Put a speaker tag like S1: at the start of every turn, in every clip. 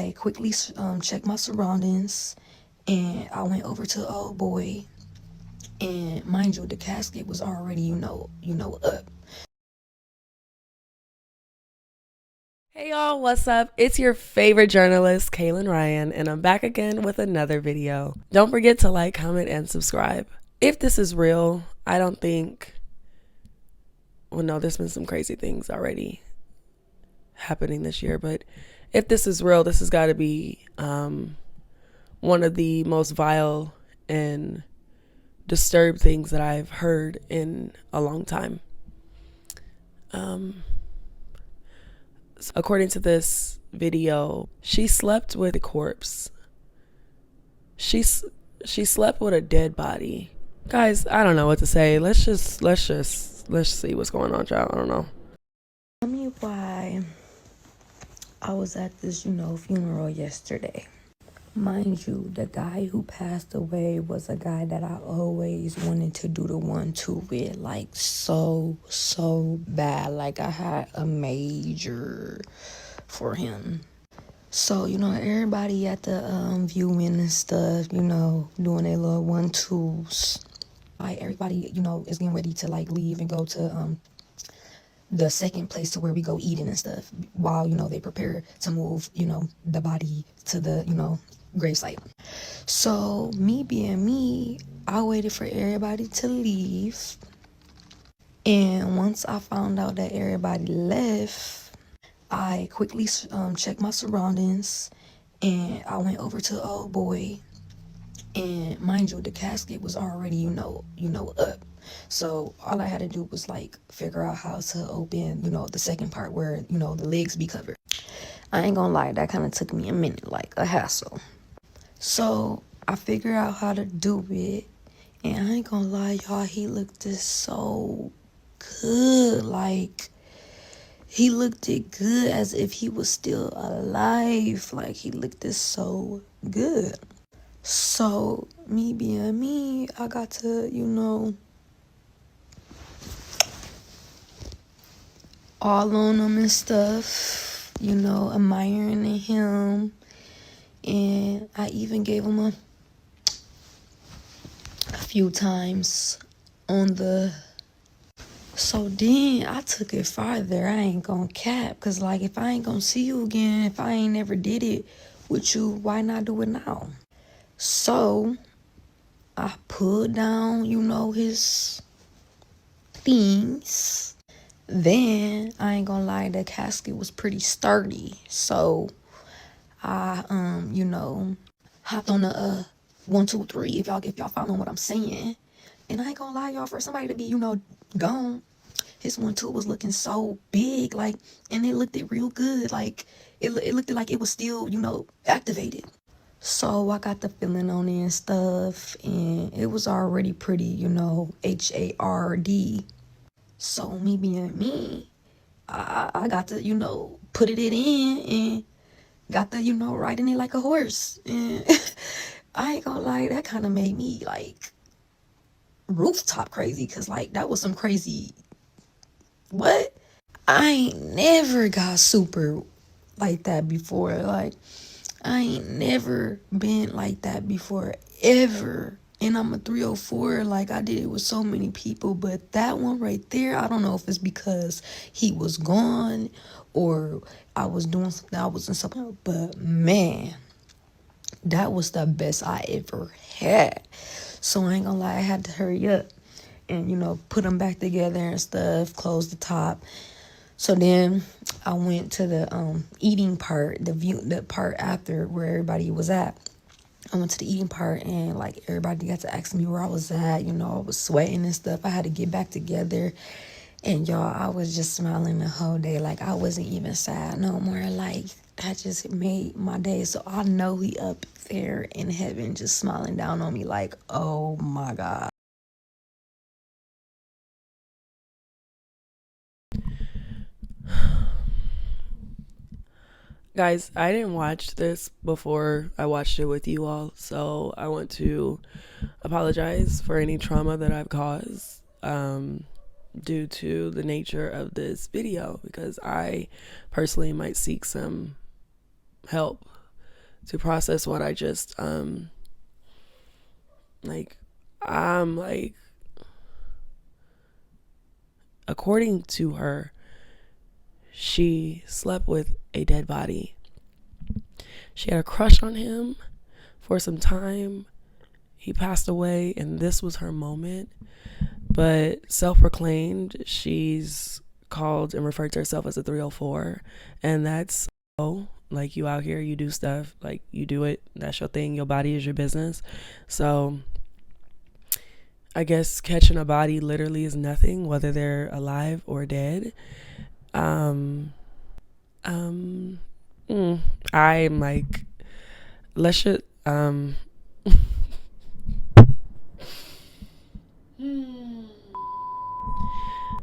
S1: I quickly checked my surroundings, and I went over to the old boy. And mind you, the casket was already, up.
S2: Hey y'all, what's up? It's your favorite journalist, Kaelyn Ryan, and I'm back again with another video. Don't forget to like, comment, and subscribe. If this is real, I don't think... Well, no, there's been some crazy things already happening this year, but if this is real, this has got to be one of the most vile and disturbed things that I've heard in a long time. According to this video, she slept with a corpse. She slept with a dead body. Guys, I don't know what to say. Let's see what's going on, child. I don't know.
S1: Tell me why I was at this, funeral yesterday. Mind you, the guy who passed away was a guy that I always wanted to do the 1-2 with, like so bad. Like I had a major for him. So, everybody at the viewing and stuff, doing their little 1-2s. Like everybody, is getting ready to like leave and go to the second place to where we go eating and stuff while, they prepare to move, the body to the, gravesite. So me being me, I waited for everybody to leave. And once I found out that everybody left, I quickly checked my surroundings, and I went over to the old boy. And mind you, the casket was already, up. So all I had to do was like figure out how to open, the second part where, the legs be covered. I ain't gonna lie, that kind of took me a minute, like a hassle. So I figured out how to do it, and I ain't gonna lie, y'all, he looked this so good. Like he looked it good as if he was still alive. Like he looked this so good. So me being me, I got to, all on him and stuff, admiring him. And I even gave him a few times on the... So then I took it farther. I ain't gonna cap, because like if I ain't gonna see you again, if I ain't never did it with you, why not do it now? So I pulled down, his things. Then I ain't gonna lie, the casket was pretty sturdy. So I hopped on the 1, 2, 3, if y'all following what I'm saying. And I ain't gonna lie, y'all, for somebody to be, gone, his 1-2 was looking so big, like, and it looked it real good. Like it looked like it was still, activated. So I got the feeling on it and stuff, and it was already pretty, HARD. So me being me, I got to, put it in and got to, riding it like a horse. And I ain't gonna lie, that kind of made me like rooftop crazy, because like that was some crazy... What? I ain't never got super like that before. Like I ain't never been like that before, ever. And I'm a 304. Like I did it with so many people, but that one right there, I don't know if it's because he was gone or I was doing something, I was in something, but man, that was the best I ever had. So I ain't gonna lie, I had to hurry up and put them back together and stuff, close the top. So then I went to the eating part, the part after where everybody was at. I went to the eating part, and like everybody got to ask me where I was at. I was sweating and stuff. I had to get back together. And y'all, I was just smiling the whole day. Like I wasn't even sad no more. Like that just made my day. So I know he up there in heaven just smiling down on me like, oh my God.
S2: Guys, I didn't watch this before I watched it with you all, so I want to apologize for any trauma that I've caused due to the nature of this video, because I personally might seek some help to process what I just like. I'm like, according to her, she slept with a dead body. She had a crush on him for some time. He passed away, and this was her moment. But self-proclaimed, she's called and referred to herself as a 304, and that's like, you out here, you do stuff, like, you do it, that's your thing, your body is your business. So I guess catching a body literally is nothing, whether they're alive or dead. I'm like, let's just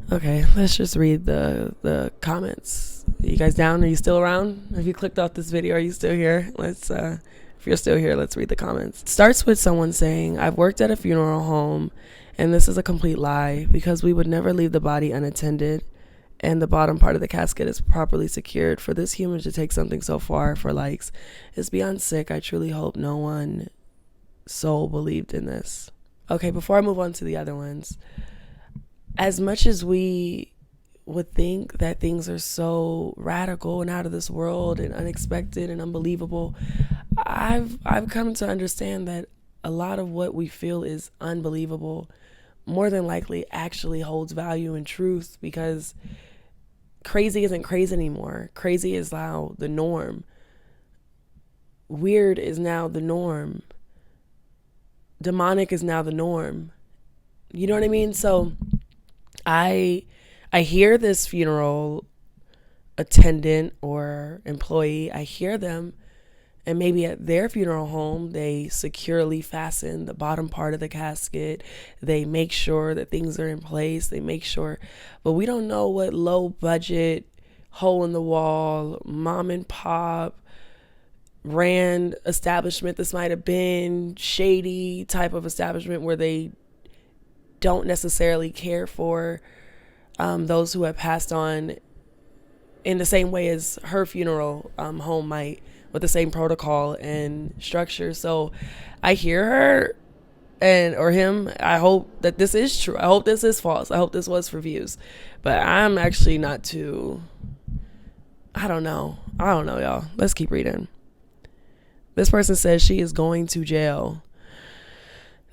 S2: okay, let's just read the comments. You guys down? Are you still around? Have you clicked off this video? Are you still here? Let's if you're still here, let's read the comments. It starts with someone saying, I've worked at a funeral home and this is a complete lie because we would never leave the body unattended and the bottom part of the casket is properly secured. For this human to take something so far for likes is beyond sick. I truly hope no one soul believed in this. Okay, before I move on to the other ones, as much as we would think that things are so radical and out of this world and unexpected and unbelievable, I've come to understand that a lot of what we feel is unbelievable more than likely actually holds value and truth, because crazy isn't crazy anymore. Crazy is now the norm. Weird is now the norm. Demonic is now the norm. You know what I mean? So I hear this funeral attendant or employee, I hear them, and maybe at their funeral home, they securely fasten the bottom part of the casket. They make sure that things are in place. They make sure, but we don't know what low budget, hole in the wall, mom and pop, ran establishment this might have been, shady type of establishment where they don't necessarily care for those who have passed on in the same way as her funeral home might, with the same protocol and structure. So I hear her or him. I hope that this is true. I hope this is false. I hope this was for views, but I'm actually not too, I don't know, y'all. Let's keep reading. This person says she is going to jail.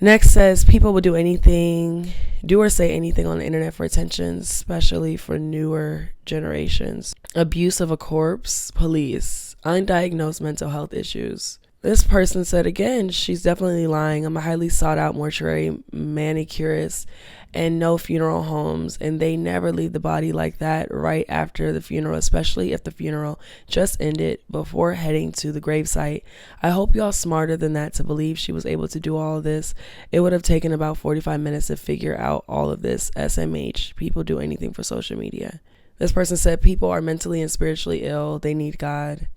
S2: Next says people will do anything, do or say anything on the internet for attention, especially for newer generations. Abuse of a corpse, police, undiagnosed mental health issues. This person said again, she's definitely lying. I'm a highly sought out mortuary manicurist and no funeral homes, and they never leave the body like that right after the funeral, especially if the funeral just ended before heading to the gravesite. I hope y'all smarter than that to believe she was able to do all of this. It would have taken about 45 minutes to figure out all of this. SMH, people do anything for social media. This person said people are mentally and spiritually ill. They need God.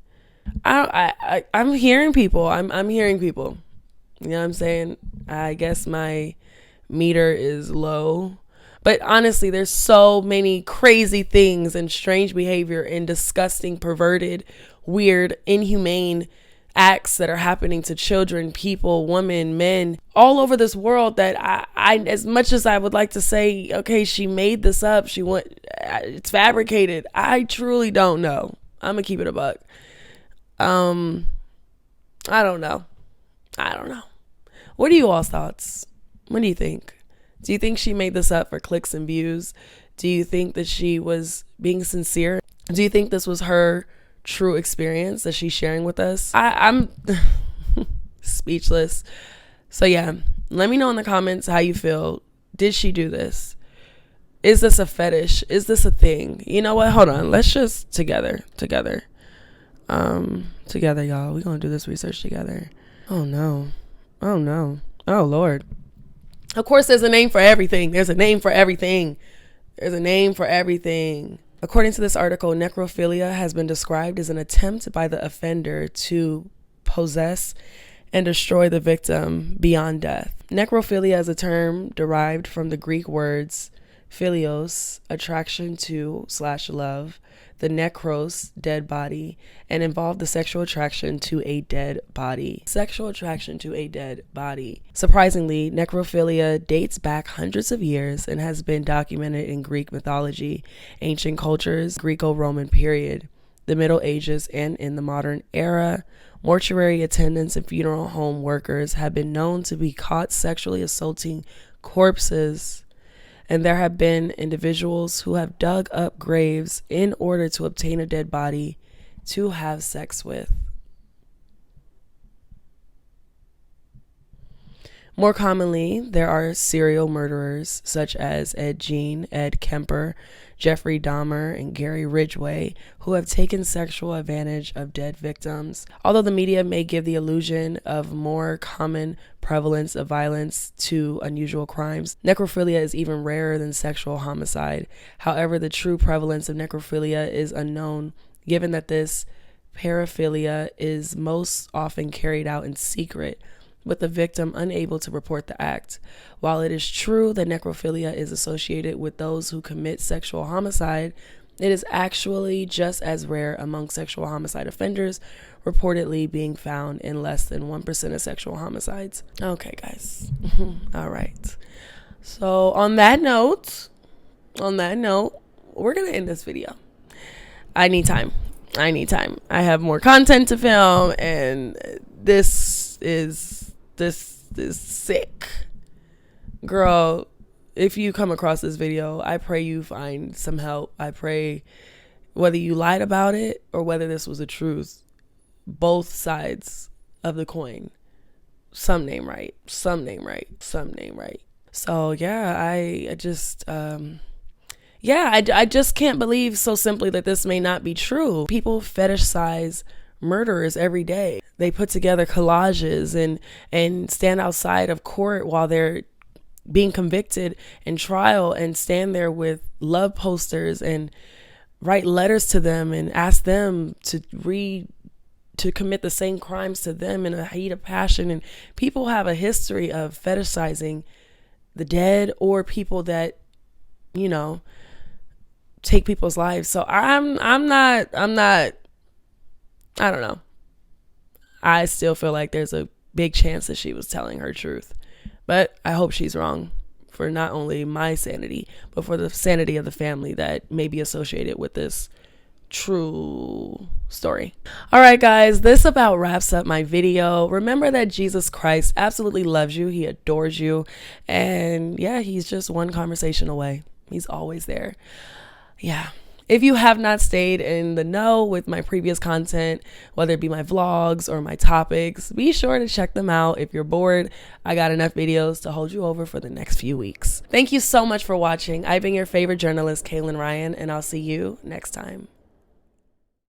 S2: I'm hearing people. I'm hearing people. You know what I'm saying? I guess my meter is low. But honestly, there's so many crazy things and strange behavior and disgusting, perverted, weird, inhumane acts that are happening to children, people, women, men, all over this world that I as much as I would like to say, okay, she made this up, it's fabricated, I truly don't know. I'm gonna keep it a buck. I don't know. What are you all's thoughts? What do you think? Do you think she made this up for clicks and views? Do you think that she was being sincere? Do you think this was her true experience that she's sharing with us? I'm speechless. So yeah, let me know in the comments how you feel. Did she do this? Is this a fetish? Is this a thing? You know what? Hold on. Let's just together, y'all. We're gonna do this research together. Oh no. Oh Lord. Of course, there's a name for everything. According to this article, necrophilia has been described as an attempt by the offender to possess and destroy the victim beyond death. Necrophilia is a term derived from the Greek words philios, attraction to / love, the necros, dead body, and involved the sexual attraction to a dead body. Sexual attraction to a dead body. Surprisingly, necrophilia dates back hundreds of years and has been documented in Greek mythology, ancient cultures, Greco-Roman period, the Middle Ages, and in the modern era. Mortuary attendants and funeral home workers have been known to be caught sexually assaulting corpses, and there have been individuals who have dug up graves in order to obtain a dead body to have sex with. More commonly, there are serial murderers such as Ed Gein, Ed Kemper, Jeffrey Dahmer, and Gary Ridgway, who have taken sexual advantage of dead victims. Although the media may give the illusion of more common prevalence of violence to unusual crimes, necrophilia is even rarer than sexual homicide. However, the true prevalence of necrophilia is unknown, given that this paraphilia is most often carried out in secret, with the victim unable to report the act. While it is true that necrophilia is associated with those who commit sexual homicide, it is actually just as rare among sexual homicide offenders, reportedly being found in less than 1% of sexual homicides. Okay, guys. All right. So on that note, we're going to end this video. I need time. I have more content to film, and this is sick. Girl, if you come across this video, I pray you find some help. I pray, whether you lied about it or whether this was the truth, both sides of the coin, some name right. So yeah, I just can't believe so simply that this may not be true. People fetishize murderers every day. They put together collages and stand outside of court while they're being convicted in trial and stand there with love posters and write letters to them and ask them to commit the same crimes to them in a heat of passion. And people have a history of fetishizing the dead or people that, you know, take people's lives. So I'm not, I don't know. I still feel like there's a big chance that she was telling her truth, but I hope she's wrong, for not only my sanity, but for the sanity of the family that may be associated with this true story. All right, guys, this about wraps up my video. Remember that Jesus Christ absolutely loves you. He adores you. And yeah, he's just one conversation away. He's always there. Yeah. If you have not stayed in the know with my previous content, whether it be my vlogs or my topics, be sure to check them out. If you're bored, I got enough videos to hold you over for the next few weeks. Thank you so much for watching. I've been your favorite journalist, Kaelyn Ryan, and I'll see you next time.